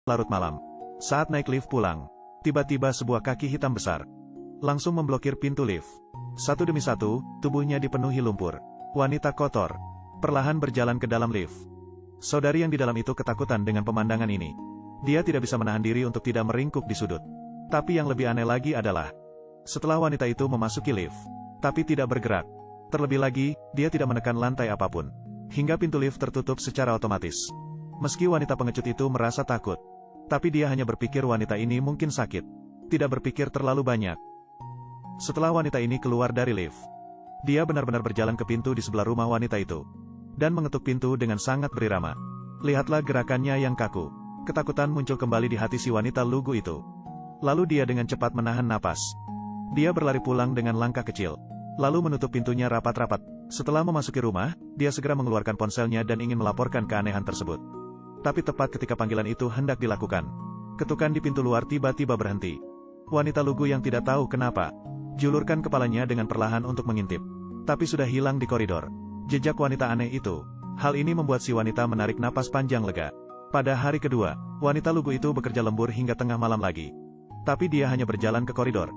larut malam. Saat naik lift pulang, tiba-tiba sebuah kaki hitam besar langsung memblokir pintu lift. Satu demi satu, tubuhnya dipenuhi lumpur. Wanita kotor perlahan berjalan ke dalam lift. Saudari yang di dalam itu ketakutan dengan pemandangan ini. Dia tidak bisa menahan diri untuk tidak meringkuk di sudut. Tapi yang lebih aneh lagi adalah, setelah wanita itu memasuki lift, tapi tidak bergerak. Terlebih lagi, dia tidak menekan lantai apapun. Hingga pintu lift tertutup secara otomatis. Meski wanita pengecut itu merasa takut, tapi dia hanya berpikir wanita ini mungkin sakit. Tidak berpikir terlalu banyak. Setelah wanita ini keluar dari lift, dia benar-benar berjalan ke pintu di sebelah rumah wanita itu. Dan mengetuk pintu dengan sangat berirama. Lihatlah gerakannya yang kaku. Ketakutan muncul kembali di hati si wanita lugu itu. Lalu dia dengan cepat menahan napas. Dia berlari pulang dengan langkah kecil. Lalu menutup pintunya rapat-rapat. Setelah memasuki rumah, dia segera mengeluarkan ponselnya dan ingin melaporkan keanehan tersebut. Tapi tepat ketika panggilan itu hendak dilakukan, ketukan di pintu luar tiba-tiba berhenti. Wanita lugu yang tidak tahu kenapa, julurkan kepalanya dengan perlahan untuk mengintip. Tapi sudah hilang di koridor. Jejak wanita aneh itu. Hal ini membuat si wanita menarik napas panjang lega. Pada hari kedua, wanita lugu itu bekerja lembur hingga tengah malam lagi. Tapi dia hanya berjalan ke koridor.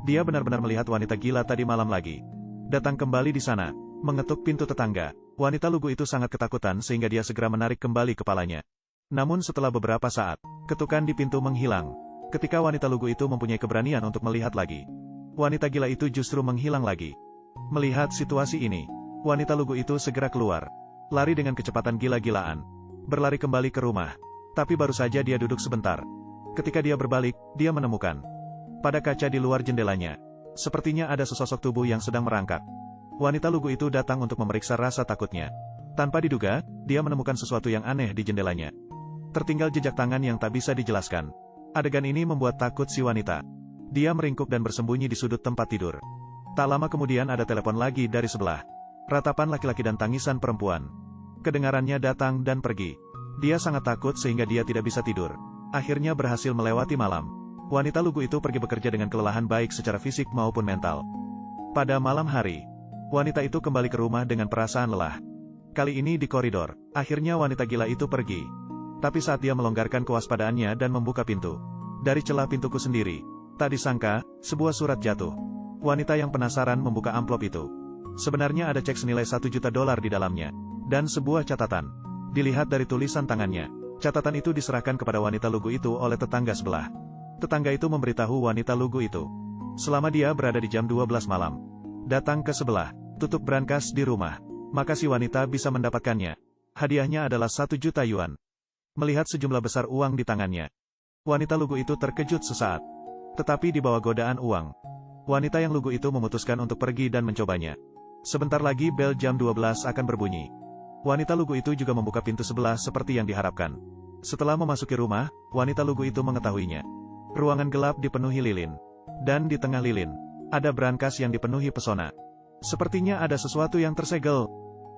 Dia benar-benar melihat wanita gila tadi malam lagi datang kembali di sana, mengetuk pintu tetangga. Wanita lugu itu sangat ketakutan sehingga dia segera menarik kembali kepalanya. Namun setelah beberapa saat, ketukan di pintu menghilang. Ketika wanita lugu itu mempunyai keberanian untuk melihat lagi, wanita gila itu justru menghilang lagi. Melihat situasi ini, wanita lugu itu segera keluar, lari dengan kecepatan gila-gilaan, berlari kembali ke rumah. Tapi baru saja dia duduk sebentar. Ketika dia berbalik, dia menemukan pada kaca di luar jendelanya, sepertinya ada sesosok tubuh yang sedang merangkak. Wanita lugu itu datang untuk memeriksa rasa takutnya. Tanpa diduga, dia menemukan sesuatu yang aneh di jendelanya. Tertinggal jejak tangan yang tak bisa dijelaskan. Adegan ini membuat takut si wanita. Dia meringkuk dan bersembunyi di sudut tempat tidur. Tak lama kemudian ada telepon lagi dari sebelah. Ratapan laki-laki dan tangisan perempuan. Kedengarannya datang dan pergi. Dia sangat takut sehingga dia tidak bisa tidur. Akhirnya berhasil melewati malam. Wanita lugu itu pergi bekerja dengan kelelahan baik secara fisik maupun mental. Pada malam hari, wanita itu kembali ke rumah dengan perasaan lelah. Kali ini di koridor, akhirnya wanita gila itu pergi. Tapi saat dia melonggarkan kewaspadaannya dan membuka pintu, dari celah pintuku sendiri, tak disangka, sebuah surat jatuh. Wanita yang penasaran membuka amplop itu. Sebenarnya ada cek senilai $1 juta di dalamnya. Dan sebuah catatan. Dilihat dari tulisan tangannya, catatan itu diserahkan kepada wanita lugu itu oleh tetangga sebelah. Tetangga itu memberitahu wanita lugu itu, selama dia berada di jam 12 malam, datang ke sebelah, tutup brankas di rumah, maka si wanita bisa mendapatkannya. Hadiahnya adalah 1 juta yuan. Melihat sejumlah besar uang di tangannya, wanita lugu itu terkejut sesaat. Tetapi di bawah godaan uang, wanita yang lugu itu memutuskan untuk pergi dan mencobanya. Sebentar lagi bel jam 12 akan berbunyi. Wanita lugu itu juga membuka pintu sebelah seperti yang diharapkan. Setelah memasuki rumah, wanita lugu itu mengetahuinya. Ruangan gelap dipenuhi lilin. Dan di tengah lilin, ada brankas yang dipenuhi pesona. Sepertinya ada sesuatu yang tersegel.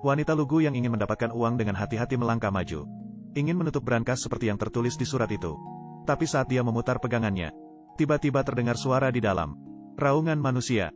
Wanita lugu yang ingin mendapatkan uang dengan hati-hati melangkah maju. Ingin menutup brankas seperti yang tertulis di surat itu. Tapi saat dia memutar pegangannya, tiba-tiba terdengar suara di dalam. Raungan manusia.